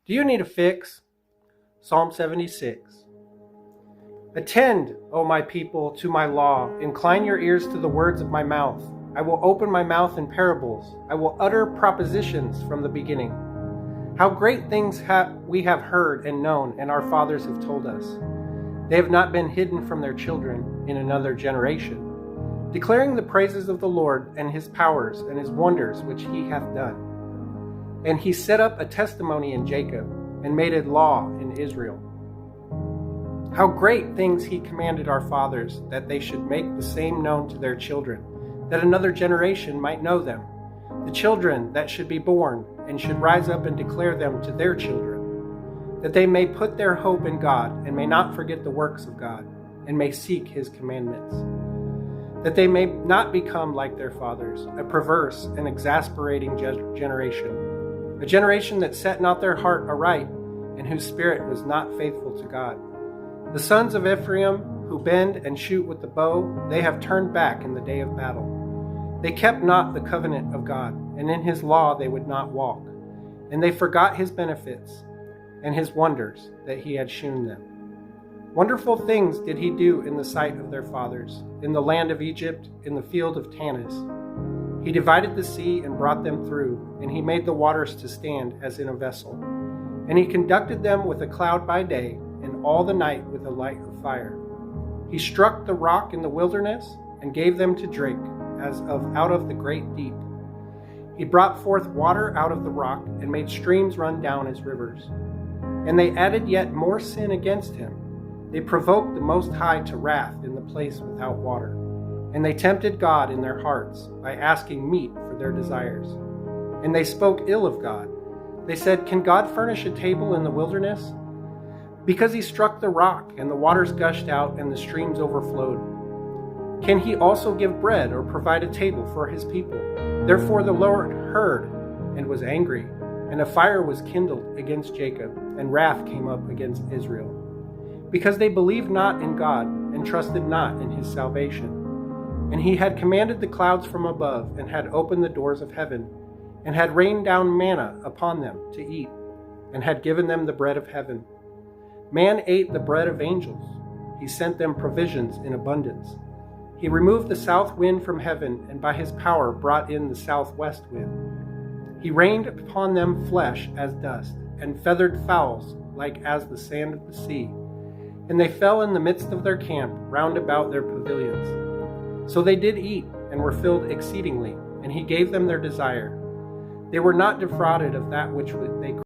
Do you need a fix? Psalm 76. Attend, O my people, to my law. Incline your ears to the words of my mouth. I will open my mouth in parables. I will utter propositions from the beginning. How great things we have heard and known, and our fathers have told us. They have not been hidden from their children in another generation, declaring the praises of the Lord and his powers and his wonders which he hath done. And he set up a testimony in Jacob, and made a law in Israel. How great things he commanded our fathers, that they should make the same known to their children, that another generation might know them, the children that should be born, and should rise up and declare them to their children, that they may put their hope in God, and may not forget the works of God, and may seek his commandments, that they may not become like their fathers, a perverse and exasperating generation, a generation that set not their heart aright, and whose spirit was not faithful to God. The sons of Ephraim, who bend and shoot with the bow, they have turned back in the day of battle. They kept not the covenant of God, and in his law they would not walk. And they forgot his benefits, and his wonders that he had shewn them. Wonderful things did he do in the sight of their fathers, in the land of Egypt, in the field of Tanis. He divided the sea and brought them through, and he made the waters to stand as in a vessel. And he conducted them with a cloud by day, and all the night with a light of fire. He struck the rock in the wilderness, and gave them to drink, as out of the great deep. He brought forth water out of the rock, and made streams run down as rivers. And they added yet more sin against him. They provoked the Most High to wrath in the place without water. And they tempted God in their hearts by asking meat for their desires. And they spoke ill of God. They said, "Can God furnish a table in the wilderness?" Because he struck the rock, and the waters gushed out, and the streams overflowed. Can he also give bread or provide a table for his people? Therefore the Lord heard and was angry, and a fire was kindled against Jacob, and wrath came up against Israel. Because they believed not in God, and trusted not in his salvation. And he had commanded the clouds from above, and had opened the doors of heaven, and had rained down manna upon them to eat, and had given them the bread of heaven. Man ate the bread of angels. He sent them provisions in abundance. He removed the south wind from heaven, and by his power brought in the southwest wind. He rained upon them flesh as dust, and feathered fowls like as the sand of the sea. And they fell in the midst of their camp, round about their pavilions. So they did eat, and were filled exceedingly, and he gave them their desire. They were not defrauded of that which they